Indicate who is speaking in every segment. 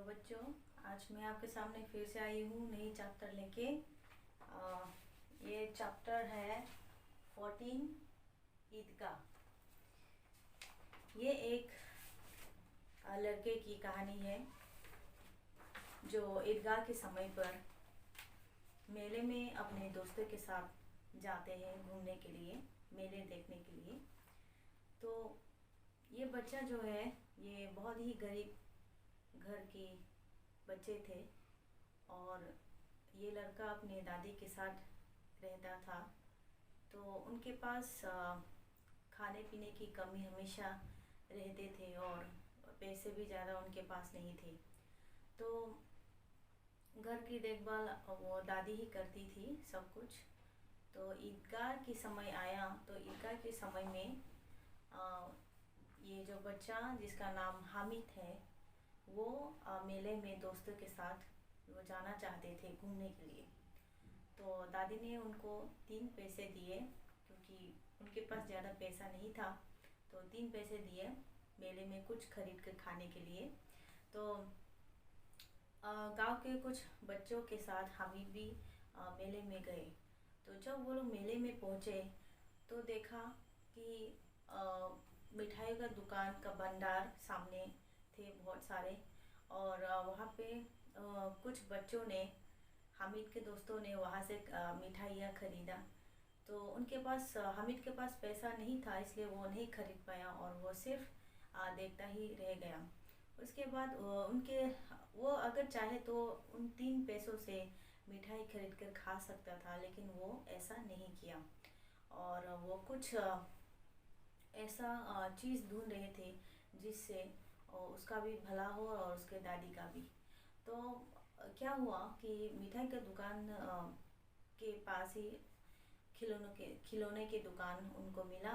Speaker 1: बच्चों, आज मैं आपके सामने फिर से आई हूँ नई चैप्टर लेके। ये चैप्टर है 14 ईदगाह। ये एक लड़के की कहानी है जो ईदगाह के समय पर मेले में अपने दोस्तों के साथ जाते हैं घूमने के लिए, मेले देखने के लिए। तो ये बच्चा जो है ये बहुत ही गरीब घर के बच्चे थे और ये लड़का अपने दादी के साथ रहता था। तो उनके पास खाने पीने की कमी हमेशा रहते थे और पैसे भी ज़्यादा उनके पास नहीं थे। तो घर की देखभाल वो दादी ही करती थी सब कुछ। तो ईदगाह की समय आया तो ईदगाह के समय में ये जो बच्चा जिसका नाम हामिद है वो मेले में दोस्तों के साथ वो जाना चाहते थे घूमने के लिए। तो दादी ने उनको 3 पैसे दिए क्योंकि उनके पास ज़्यादा पैसा नहीं था। तो 3 पैसे दिए मेले में कुछ खरीद कर खाने के लिए। तो गांव के कुछ बच्चों के साथ हामिद भी मेले में गए। तो जब वो लोग मेले में पहुँचे तो देखा कि मिठाई का दुकान का भंडार सामने थे बहुत सारे। और वहाँ पे कुछ बच्चों ने, हामिद के दोस्तों ने वहाँ से मिठाइयाँ खरीदा। तो उनके पास हामिद के पास पैसा नहीं था इसलिए वो नहीं खरीद पाया और वो सिर्फ देखता ही रह गया। उसके बाद वो अगर चाहे तो उन 3 पैसों से मिठाई खरीद कर खा सकता था, लेकिन वो ऐसा नहीं किया। और वो कुछ ऐसा चीज़ ढूंढ रहे थे जिससे उसका भी भला हो और उसके दादी का भी। तो क्या हुआ कि मिठाई का दुकान के पास ही खिलौने की दुकान उनको मिला।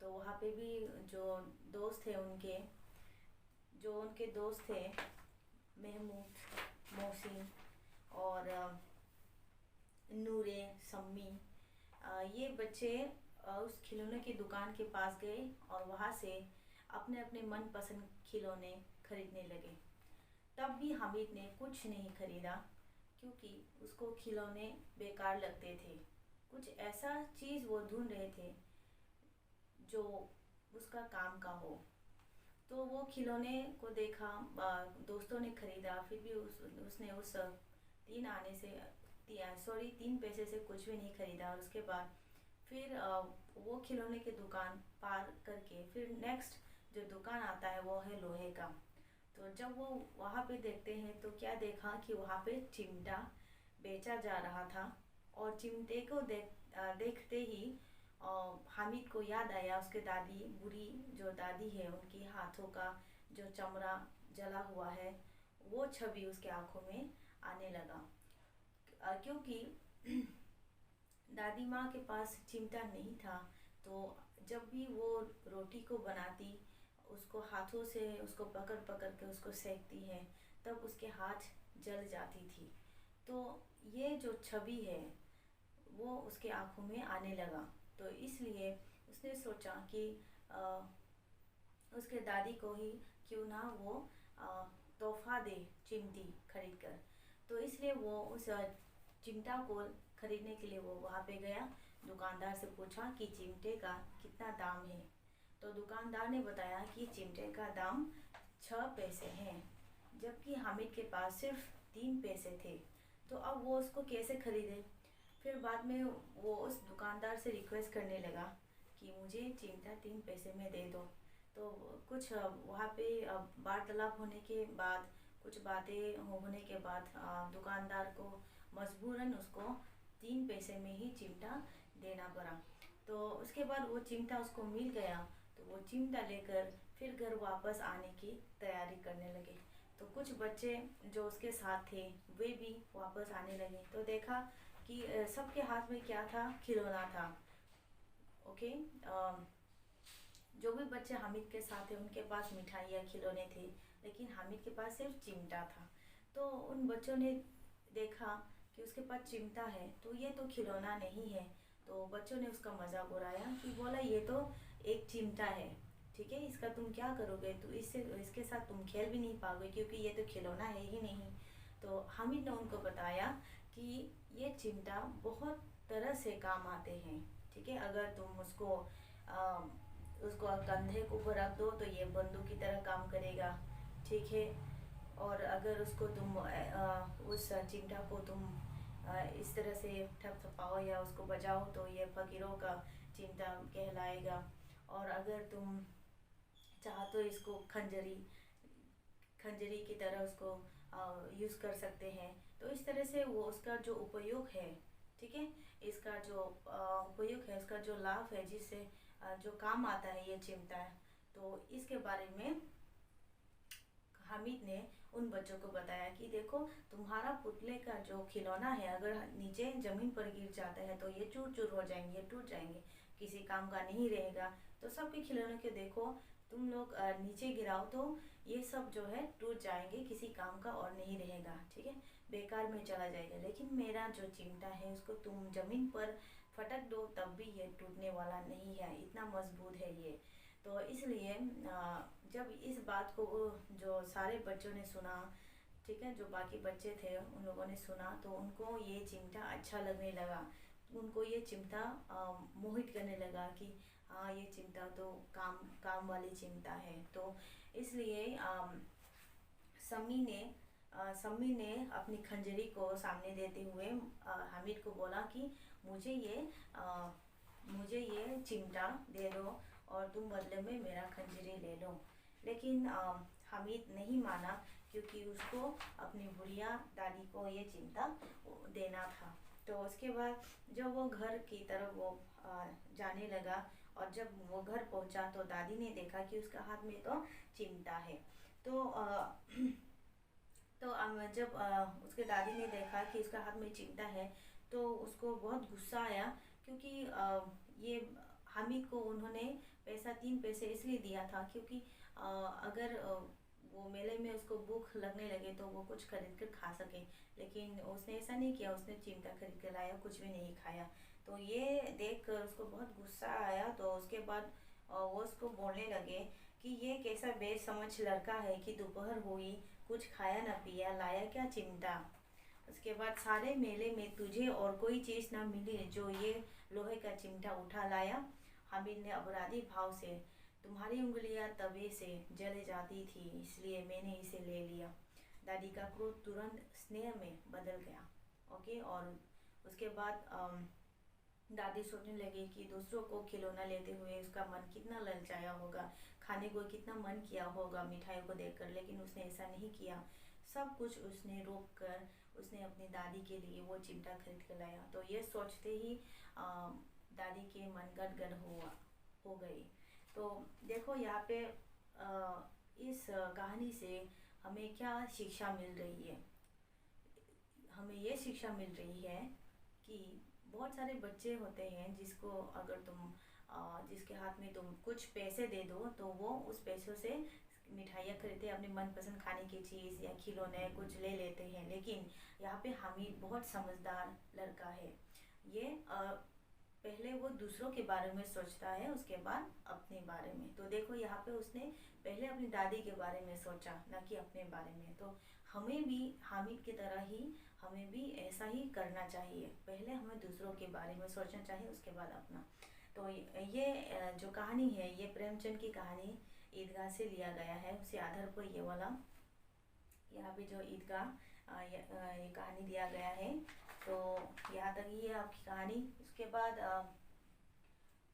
Speaker 1: तो वहाँ पे भी जो दोस्त थे उनके दोस्त थे महमूद, मोहसिन और नूरे, सम्मी, ये बच्चे उस खिलौने की दुकान के पास गए और वहाँ से अपने अपने मनपसंद खिलौने खरीदने लगे। तब भी हामिद ने कुछ नहीं खरीदा क्योंकि उसको खिलौने बेकार लगते थे। कुछ ऐसा चीज़ वो ढूंढ रहे थे जो उसका काम का हो। तो वो खिलौने को देखा, दोस्तों ने खरीदा, फिर भी उसने उस 3 पैसे से कुछ भी नहीं खरीदा। और उसके बाद फिर वो खिलौने की दुकान पार करके फिर नेक्स्ट जो दुकान आता है वो है लोहे का। तो जब वो वहाँ पे देखते हैं तो क्या देखा कि वहाँ पे चिमटा बेचा जा रहा था। और चिमटे को देखते ही हामिद को याद आया उसके दादी, बुरी जो दादी है उनकी हाथों का जो चमड़ा जला हुआ है वो छवि उसके आँखों में आने लगा। क्योंकि दादी माँ के पास चिमटा नहीं था तो जब भी वो रोटी को बनाती उसको हाथों से उसको पकड़ पकड़ के उसको सेकती है तब उसके हाथ जल जाती थी। तो ये जो छवि है वो उसके आँखों में आने लगा। तो इसलिए उसने सोचा कि उसके दादी को ही क्यों ना वो तोहफा दे चिमटी खरीद कर। तो इसलिए वो उस चिमटा को खरीदने के लिए वो वहाँ पे गया। दुकानदार से पूछा कि चिमटे का कितना दाम है। तो दुकानदार ने बताया कि चिमटे का दाम 6 पैसे हैं, जबकि हामिद के पास सिर्फ 3 पैसे थे। तो अब वो उसको कैसे खरीदे। फिर बाद में वो उस दुकानदार से रिक्वेस्ट करने लगा कि मुझे चिमटा 3 पैसे में दे दो। तो कुछ वहाँ पे वार्तालाप होने के बाद, कुछ बातें होने के बाद दुकानदार को मजबूरन उसको 3 पैसे में ही चिमटा देना पड़ा। तो उसके बाद वो चिमटा उसको मिल गया। तो वो चिमटा लेकर फिर घर वापस आने की तैयारी करने लगे। तो कुछ बच्चे जो उसके साथ थे वे भी वापस आने लगे। तो देखा कि सबके हाथ में क्या था, खिलौना था। ओके, जो भी बच्चे हामिद के साथ थे उनके पास मिठाई या खिलौने थे, लेकिन हामिद के पास सिर्फ चिमटा था। तो उन बच्चों ने देखा कि उसके पास चिमटा है तो ये तो खिलौना नहीं है। तो बच्चों ने उसका मजाक उड़ाया कि बोला ये तो एक चिमटा है, ठीक है, इसका तुम क्या करोगे, तो इसके साथ तुम खेल भी नहीं पाओगे क्योंकि ये तो खिलौना है ही नहीं। तो हामिद ने उनको बताया कि ये चिमटा बहुत तरह से काम आते हैं। ठीक है, अगर तुम उसको कंधे के ऊपर रख दो तो ये बंदूक की तरह काम करेगा। ठीक है, और अगर उसको तुम उस चिमटा को तुम इस तरह से थपथपाओ या उसको बजाओ तो ये फकीरों का चिमटा कहलाएगा। और अगर तुम चाहो तो इसको खंजरी की तरह उसको यूज़ कर सकते हैं। तो इस तरह से वो उसका जो उपयोग है, ठीक है, इसका जो उपयोग है, उसका जो लाभ है, जिससे जो काम आता है ये चिमटा, तो इसके बारे में हामिद ने उन बच्चों को बताया कि देखो, तुम्हारा पुतले का जो खिलौना है अगर नीचे ज़मीन पर गिर जाता है तो ये चूर चूर हो जाएंगे, टूट जाएंगे, किसी काम का नहीं रहेगा। तो सबके खिलौने के देखो, तुम लोग नीचे गिराओ तो ये सब जो है टूट जाएंगे, किसी काम का और नहीं रहेगा। ठीक है, बेकार में चला जाएगा। लेकिन मेरा जो चिमटा है उसको तुम ज़मीन पर फटक दो तब भी ये टूटने वाला नहीं है, इतना मजबूत है ये। तो इसलिए जब इस बात को जो सारे बच्चों ने सुना, ठीक है, जो बाकी बच्चे थे उन लोगों ने सुना, तो उनको ये चिमटा अच्छा लगने लगा। उनको ये चिमटा मोहित करने लगा कि हाँ, ये चिमटा तो काम वाली चिमटा है। तो इसलिए सम्मी ने अपनी खंजरी को सामने देते हुए हामिद को बोला कि मुझे ये चिमटा दे दो और तुम बदले में मेरा खंजरी ले लो। लेकिन हामिद नहीं माना क्योंकि उसको अपनी बुढ़िया दादी को ये चिमटा देना था। तो उसके बाद जब वो घर की तरफ वो जाने लगा और जब वो घर पहुंचा तो दादी ने देखा कि उसका हाथ में तो चिमटा है। तो जब उसके दादी ने देखा कि उसका हाथ में चिमटा है तो उसको बहुत गुस्सा आया, क्योंकि ये हामिद को उन्होंने 3 पैसे इसलिए दिया था क्योंकि अगर वो मेले में उसको भूख लगने लगे तो वो कुछ खरीद कर खा सके। लेकिन उसने ऐसा नहीं किया, उसने चिमटा खरीद कर लाया, कुछ भी नहीं खाया। तो ये देख कर उसको बहुत गुस्सा आया। तो उसके बाद वो उसको बोलने लगे कि ये कैसा बेसमझ लड़का है कि दोपहर हुई, कुछ खाया न पिया, लाया क्या चिमटा। उसके बाद सारे मेले में तुझे और कोई चीज़ ना मिली जो ये लोहे का चिमटा उठा लाया। हामिद ने अपराधी भाव से, तुम्हारी उंगलियां तवे से जले जाती थी इसलिए मैंने इसे ले लिया। दादी का क्रोध तुरंत स्नेह में बदल गया। ओके, और उसके बाद दादी सोचने लगी कि दूसरों को खिलौना लेते हुए उसका मन कितना ललचाया होगा, खाने को कितना मन किया होगा मिठाइयों को देखकर, लेकिन उसने ऐसा नहीं किया। सब कुछ उसने रोक कर उसने अपनी दादी के लिए वो चिमटा खरीद कर लाया। तो ये सोचते ही दादी के मन गदगद हो गई। तो देखो यहाँ पे इस कहानी से हमें क्या शिक्षा मिल रही है। हमें ये शिक्षा मिल रही है कि बहुत सारे बच्चे होते हैं जिसको अगर तुम जिसके हाथ में तुम कुछ पैसे दे दो तो वो उस पैसों से मिठाइयाँ खरीदते, अपने मनपसंद खाने की चीज़ या खिलौने कुछ ले लेते हैं। लेकिन यहाँ पे हामिद बहुत समझदार लड़का है। ये पहले वो दूसरों के बारे में सोचता है, उसके बाद अपने बारे में। तो देखो यहाँ पे उसने पहले अपनी दादी के बारे में सोचा, ना कि अपने बारे में। तो हमें भी हामिद की तरह ही हमें भी ऐसा ही करना चाहिए। पहले हमें दूसरों के बारे में सोचना चाहिए, उसके बाद अपना। तो ये जो कहानी है ये प्रेमचंद की कहानी ईदगाह से लिया गया है। उसी आधार पर ये वाला यहाँ पे जो ईदगाह ये कहानी दिया गया है। तो यहाँ तक ही है आपकी कहानी। उसके बाद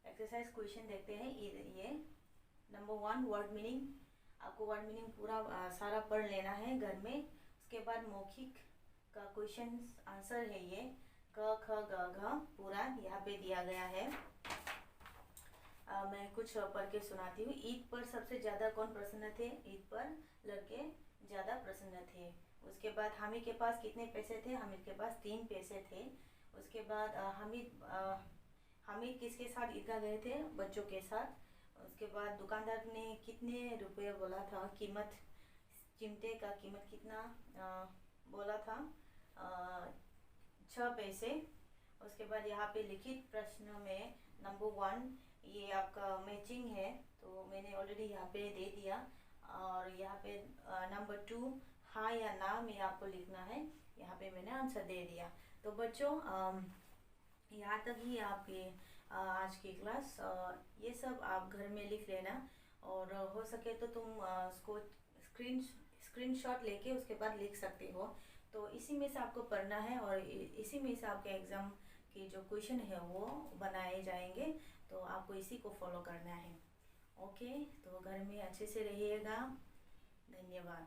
Speaker 1: एक्सरसाइज क्वेश्चन देखते हैं। ये नंबर 1 वर्ड मीनिंग। आपको वर्ड मीनिंग पूरा सारा पढ़ लेना है घर में। उसके बाद मौखिक का क्वेश्चन आंसर है ये क ख ग घ पूरा यहाँ पे दिया गया है। मैं कुछ पढ़ के सुनाती हूँ। ईद पर सबसे ज़्यादा कौन प्रसन्न थे? ईद पर लड़के ज़्यादा प्रसन्न थे। उसके बाद हामिद के पास कितने पैसे थे? हामिद के पास 3 पैसे थे। उसके बाद हामिद किसके साथ ईदगाह गए थे? बच्चों के साथ। उसके बाद दुकानदार ने कितने रुपये बोला था? कीमत चिमटे का कीमत कितना बोला था? 6 पैसे। उसके बाद यहाँ पे लिखित प्रश्न में नंबर 1 ये आपका मैचिंग है, तो मैंने ऑलरेडी यहाँ पे दे दिया। और यहाँ पे नंबर 2 हाँ या ना में आपको लिखना है। यहाँ पे मैंने आंसर दे दिया। तो बच्चों यहाँ तक ही आपकी आज की क्लास। ये सब आप घर में लिख लेना, और हो सके तो तुम उसको स्क्रीनशॉट लेके उसके बाद लिख सकते हो। तो इसी में से आपको पढ़ना है, और इसी में से आपके एग्ज़ाम की जो क्वेश्चन है वो बनाए जाएंगे। तो आपको इसी को फॉलो करना है। ओके, तो घर में अच्छे से रहिएगा। धन्यवाद।